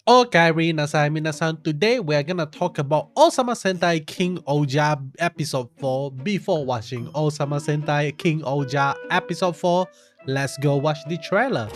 Okay, minasan, today we're gonna talk about Ohsama Sentai King-Ohger episode 4. Before watching Ohsama Sentai King-Ohger episode 4, let's go watch the trailer.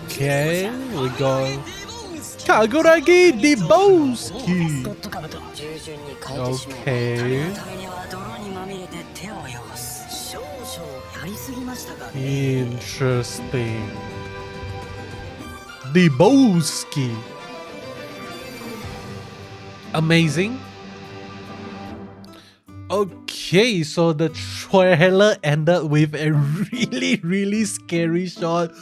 Okay, we go Kaguragi Debowski. Okay. Interesting. Debowski. Amazing. Okay, so the trailer ended with a really scary shot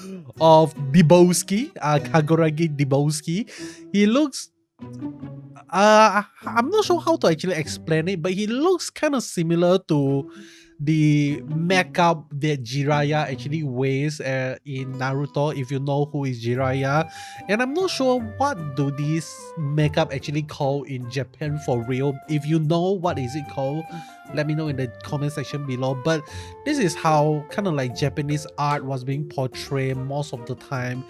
of Debowski, Kaguragi Debowski. He looks I'm not sure how to actually explain it, but he looks kind of similar to the makeup that Jiraiya actually wears in Naruto, if you know who is Jiraiya. And I'm not sure what do these makeup actually call in Japan for real. If you know what is it called, let me know in the comment section below. But this is how kind of like Japanese art was being portrayed most of the time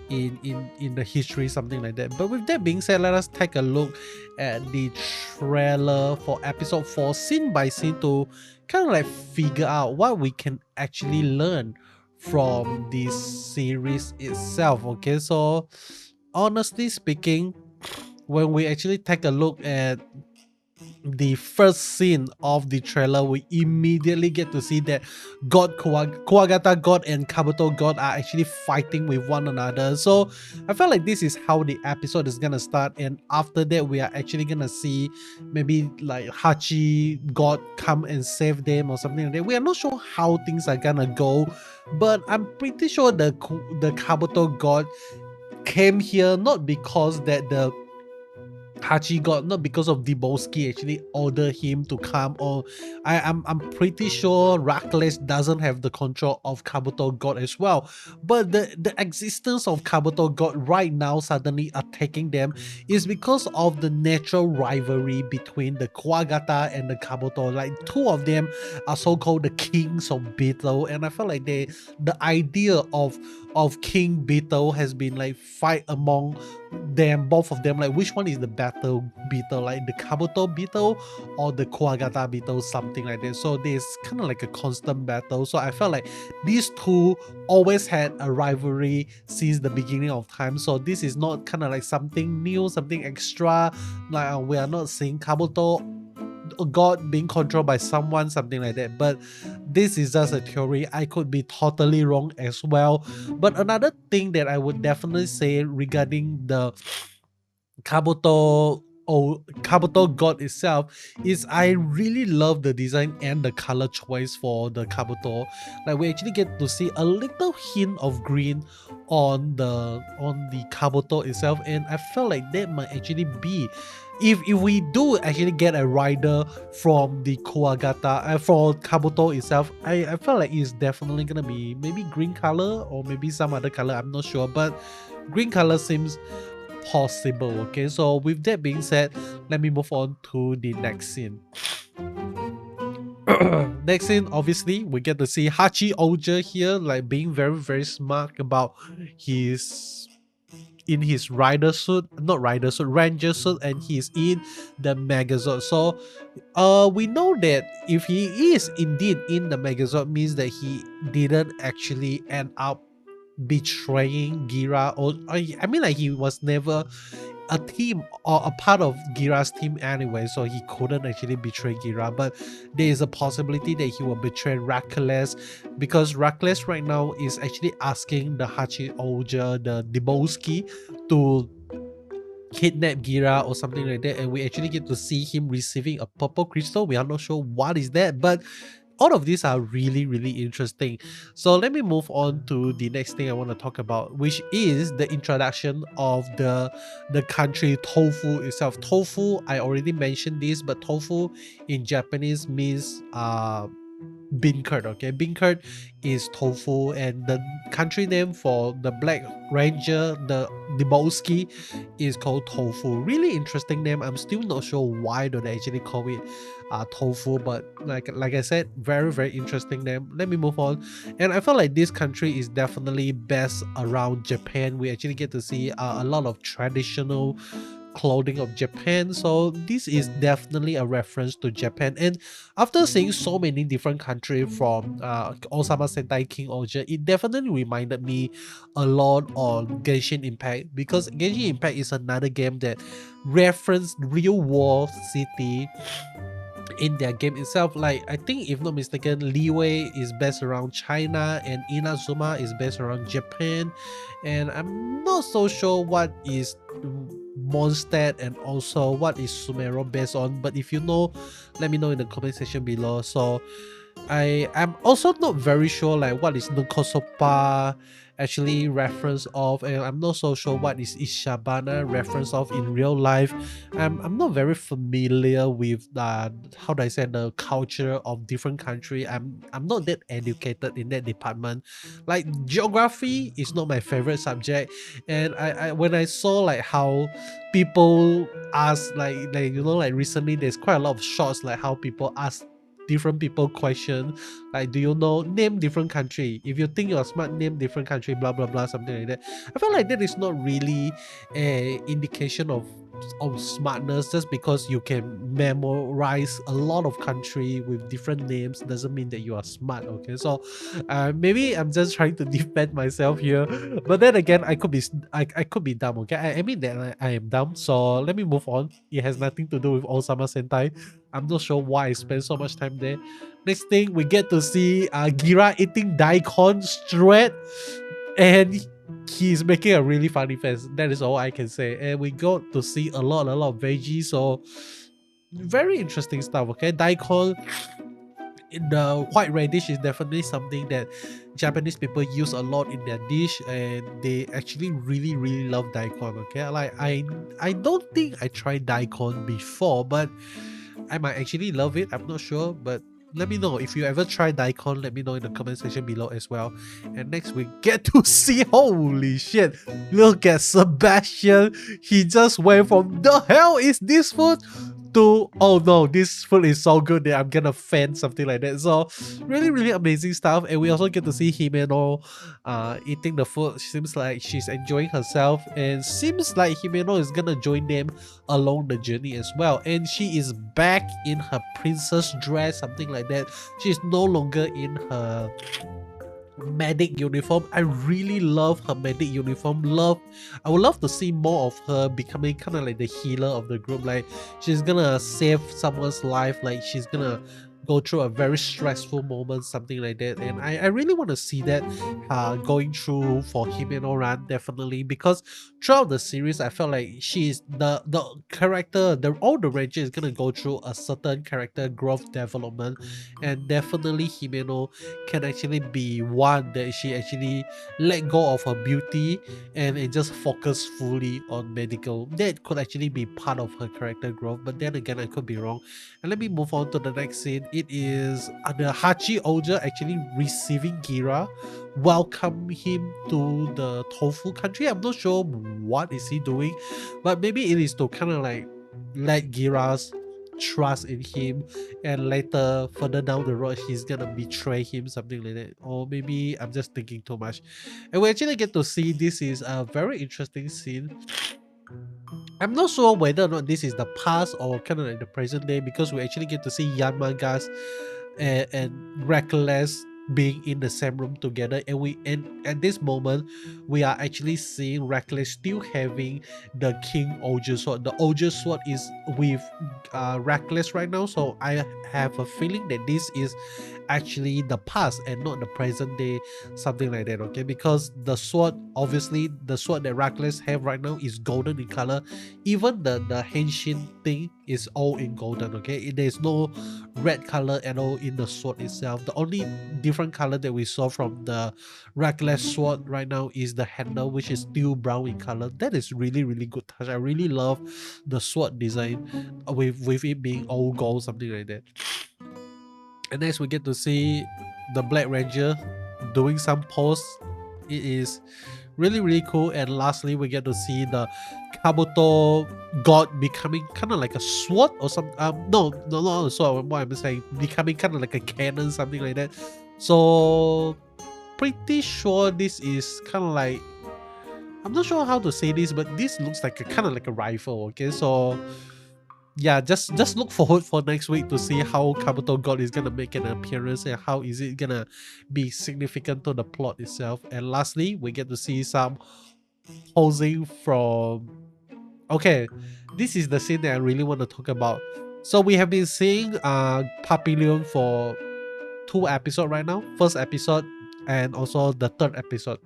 in the history, something like that. But with that being said, let us take a look at the trailer for episode 4 scene by scene to kind of like figure out what we can actually learn from this series itself. Okay, so honestly speaking, when we actually take a look at the first scene of the trailer, we immediately get to see that Kuwagata God and Kabuto God are actually fighting with one another. So I felt like this is how the episode is gonna start, and after that we are actually gonna see maybe like Hachi God come and save them or something like that. We are not sure how things are gonna go, but I'm pretty sure the Kabuto God came here not because that the Hachi got, not because of Debowski actually order him to come, or I'm pretty sure Reckless doesn't have the control of Kabuto God as well. But the existence of Kabuto God right now suddenly attacking them is because of the natural rivalry between the Kuwagata and the Kabuto. Like two of them are so-called the kings of battle, and I felt like the idea of King Battle has been like fight among them, both of them, like which one is the battle beetle, like the Kabuto beetle or the Kuwagata beetle, something like that. So there's kind of like a constant battle. So I felt like these two always had a rivalry since the beginning of time. So this is not kind of like something new, something extra. Like we are not seeing Kabuto God being controlled by someone, something like that. But this is just a theory. I could be totally wrong as well. But another thing that I would definitely say regarding the Kabuto God itself is I really love the design and the color choice for the Kabuto. Like we actually get to see a little hint of green on the Kabuto itself, and I felt like that might actually be, if we do actually get a rider from the Kuwagata for Kabuto itself, I felt like it's definitely gonna be maybe green color or maybe some other color, I'm not sure, but green color seems possible. Okay, so with that being said, let me move on to the next scene. Next scene, obviously we get to see Hachi Ohger here like being very smart about his in his rider suit, not rider suit, ranger suit, and he's in the Megazord. So we know that if he is indeed in the Megazord, means that he didn't actually end up betraying Gira, or I mean like he was never a team or a part of Gira's team anyway, so he couldn't actually betray Gira. But there is a possibility that he will betray Reckless, because Reckless right now is actually asking the Hachi Ohger, the Debowski, to kidnap Gira or something like that, and we actually get to see him receiving a purple crystal. We are not sure what is that, but all of these are really interesting. So let me move on to the next thing I want to talk about, which is the introduction of the country tofu itself. Tofu, I already mentioned this, but tofu in Japanese means beancurd. Okay, beancurd is tofu, and the country name for the Black Ranger, the Debowski, is called tofu. Really interesting name. I'm still not sure why do they actually call it tofu, but like I said, very interesting name. Let me move on. And I feel like this country is definitely best around Japan. We actually get to see a lot of traditional clothing of Japan, so this is definitely a reference to Japan. And after seeing so many different countries from Ohsama Sentai King-Ohger, it definitely reminded me a lot on Genshin Impact, because Genshin Impact is another game that referenced real world city in their game itself. Like, I think, if not mistaken, Liyue is based around China and Inazuma is based around Japan, and I'm not so sure what is Mondstadt and also what is Sumero based on, but if you know, let me know in the comment section below. So I am also not very sure like what is Nukosopa actually reference of, and I'm not so sure what is Ishabana reference of in real life. I'm not very familiar with how do I say, the culture of different country. I'm not that educated in that department. Like, geography is not my favorite subject, and I when I saw like how people ask like you know, like recently there's quite a lot of shots like how people ask different people question, like, do you know, name different country, if you think you're smart, name different country, blah blah blah, something like that. I feel like that is not really a indication of smartness. Just because you can memorize a lot of country with different names doesn't mean that you are smart. Okay, so maybe I'm just trying to defend myself here, but then again, I could be dumb. Okay, I admit that I am dumb, so let me move on. It has nothing to do with Osama Sentai. I'm not sure why I spent so much time there. Next thing, we get to see Gira eating daikon straight, and he's making a really funny face. That is all I can say. And we got to see a lot of veggies, so very interesting stuff. Okay, daikon in the white radish is definitely something that Japanese people use a lot in their dish, and they actually really love daikon. Okay, like I don't think I tried daikon before, but I might actually love it. I'm not sure, but let me know if you ever try daikon. Let me know in the comment section below as well. And next we get to see, holy shit, look at Sebastian. He just went from the hell is this food to, oh no, this food is so good that I'm gonna fan, something like that. So really amazing stuff. And we also get to see Himeno eating the food. Seems like she's enjoying herself, and seems like Himeno is gonna join them along the journey as well. And she is back in her princess dress, something like that. She's no longer in her medic uniform. I really love her medic uniform. I would love to see more of her becoming kind of like the healer of the group. Like, she's gonna save someone's life, like she's gonna go through a very stressful moment, something like that. And I really want to see that going through for Himeno Ran, definitely, because throughout the series I felt like she's the character, all the Ranger is gonna go through a certain character growth development, and definitely Himeno can actually be one that she actually let go of her beauty and just focus fully on medical. That could actually be part of her character growth, but then again, I could be wrong. And let me move on to the next scene. It is the Hachi Ohger actually receiving Gira, welcome him to the Tofu country. I'm not sure what is he doing, but maybe it is to kind of like let Gira's trust in him, and later further down the road he's gonna betray him, something like that. Or maybe I'm just thinking too much. And we actually get to see, this is a very interesting scene. I'm not sure whether or not this is the past or kind of like the present day, because we actually get to see Yanmagas and Reckless being in the same room together, and at this moment we are actually seeing Reckless still having the King-Ohger sword. The Ohger sword is with Reckless right now, so I have a feeling that this is actually the past and not the present day, something like that. Okay, because the sword, obviously the sword that Reckless have right now is golden in color. Even the henshin thing is all in golden. Okay, there's no red color at all in the sword itself. The only different color that we saw from the Reckless sword right now is the handle, which is still brown in color. That is really good touch. I really love the sword design with it being all gold, something like that. And next we get to see the Black Ranger doing some posts. It is really cool. And lastly, we get to see the Kabuto god becoming kind of like a sword or some no, not a sword. What I'm saying, becoming kind of like a cannon, something like that. So pretty sure this is kind of like, I'm not sure how to say this, but this looks like a kind of like a rifle. Okay, so yeah, just look forward for next week to see how Kabuto God is gonna make an appearance and how is it gonna be significant to the plot itself. And lastly, we get to see some posing from, okay, this is the scene that I really want to talk about. So we have been seeing Papillon for 2 episodes right now, first episode and also the 3rd episode.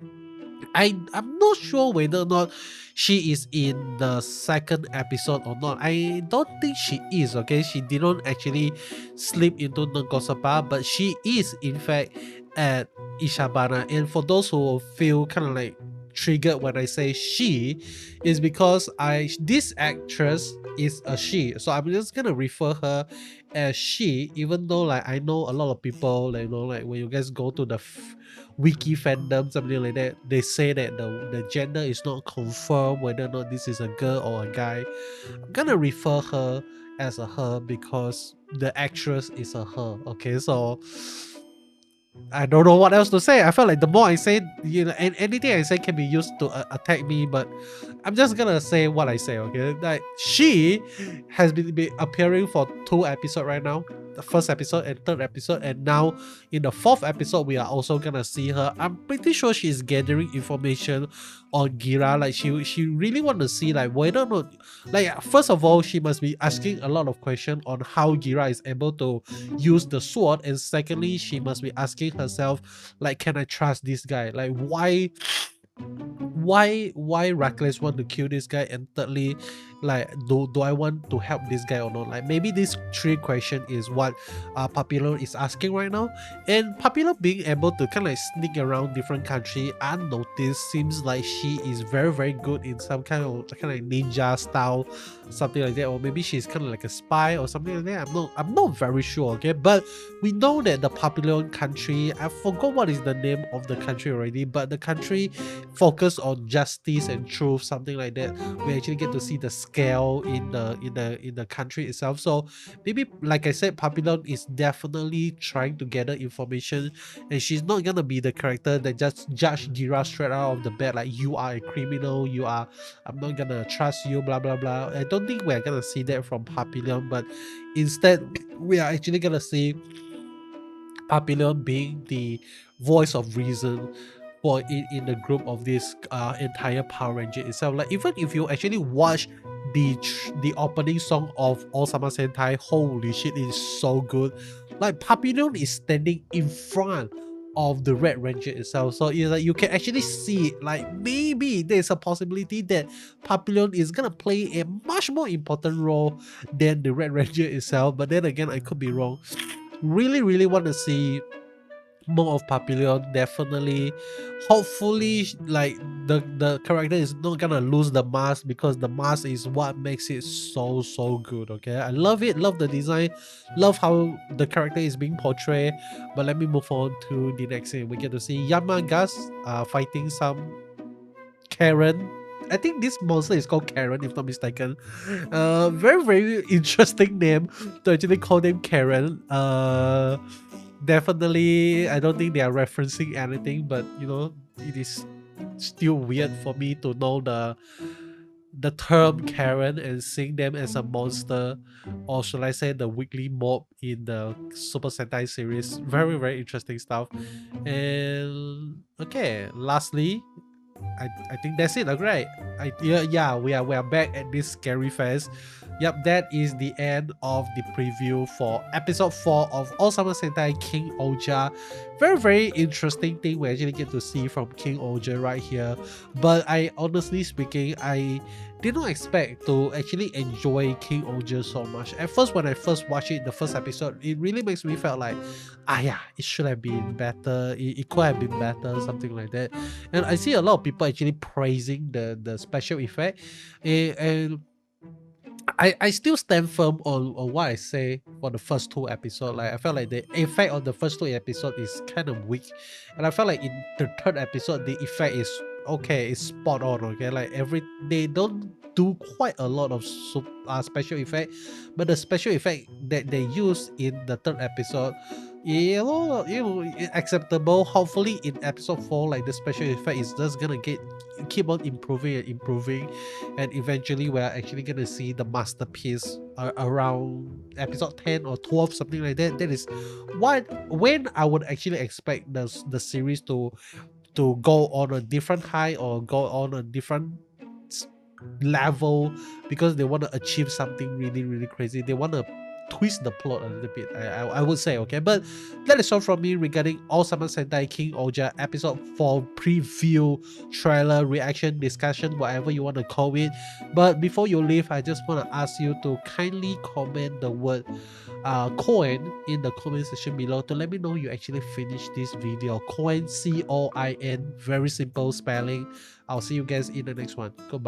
I'm not sure whether or not she is in the 2nd episode or not. I don't think she is. Okay, she didn't actually slip into Nagosapa, but she is in fact at Ishabana. And for those who feel kind of like triggered when I say she, is because this actress is a she, so I'm just gonna refer her as she, even though like I know a lot of people, like, you know, like when you guys go to the wiki fandom, something like that, they say that the gender is not confirmed whether or not this is a girl or a guy. I'm gonna refer her as a her because the actress is a her. Okay, so I don't know what else to say. I felt like the more I say, you know, and anything I say can be used to attack me, but I'm just gonna say what I say, okay? Like, she has been appearing for 2 episodes right now, the 1st episode and 3rd episode, and now in the 4th episode we are also gonna see her. I'm pretty sure she's gathering information on Gira. Like, she really want to see like whether or not, like, first of all, she must be asking a lot of questions on how Gira is able to use the sword, and secondly, she must be asking herself, like, can I trust this guy? Like, why Reckless want to kill this guy, and thirdly, like, do I want to help this guy or not? Like, maybe this 3 question is what Papillon is asking right now. And Papillon being able to kind of like sneak around different country unnoticed seems like she is very good in some kind of like ninja style, something like that, or maybe she's kind of like a spy or something like that. I'm not very sure. Okay, but we know that the Papillon country, I forgot what is the name of the country already, but the country focus on justice and truth, something like that. We actually get to see the scale in the country itself. So maybe, like I said, Papillon is definitely trying to gather information, and she's not gonna be the character that just judge Gira straight out of the bat, like, you are a criminal, I'm not gonna trust you, blah blah blah. I don't think we're gonna see that from Papillon, but instead we are actually gonna see Papillon being the voice of reason for in the group of this entire Power Ranger itself. Like, even if you actually watch the opening song of Ohsama Sentai, holy shit, it is so good. Like, Papillon is standing in front of the Red Ranger itself, so it's like you can actually see, like, maybe there's a possibility that Papillon is gonna play a much more important role than the Red Ranger itself. But then again, I could be wrong. Really want to see more of Papillon. Definitely, hopefully, like, the character is not gonna lose the mask, because the mask is what makes it so good. Okay, I love it, love the design, love how the character is being portrayed. But let me move on to the next scene. We get to see Yamagas fighting some Karen. I think this monster is called Karen, if not mistaken. Very interesting name to actually call them Karen. Definitely, I don't think they are referencing anything, but you know, it is still weird for me to know the term Karen and seeing them as a monster, or should I say the weekly mob in the Super Sentai series. Very interesting stuff. And okay, lastly, I think that's it. Okay, yeah, we are back at this scary fest. Yep, that is the end of the preview for episode 4 of Ohsama Sentai King-Ohger. Very interesting thing we actually get to see from King-Ohger right here. But I, honestly speaking, I did not expect to actually enjoy King-Ohger so much. At first, when I first watched it, the first episode, it really makes me feel like, yeah, it should have been better, it could have been better, something like that. And I see a lot of people actually praising the special effect, and I still stand firm on what I say for the first two episodes. Like I felt like the effect of the first two episodes is kind of weak, and I felt like in the third episode the effect is okay, it's spot on. Okay, like they don't do quite a lot of special effect, but the special effect that they use in the third episode, acceptable. Hopefully in episode 4, like the special effect is just gonna keep on improving and improving, and eventually we're actually gonna see the masterpiece around episode 10 or 12, something like that. That is when I would actually expect the series to go on a different high or go on a different level, because they want to achieve something really really crazy. They want to twist the plot a little bit, I would say. Okay, but that is all from me regarding Ohsama Sentai King-Ohger episode 4 preview, trailer, reaction, discussion, whatever you want to call it. But before you leave, I just want to ask you to kindly comment the word coin in the comment section below to let me know you actually finished this video. Coin, COIN, very simple spelling. I'll see you guys in the next one. Goodbye.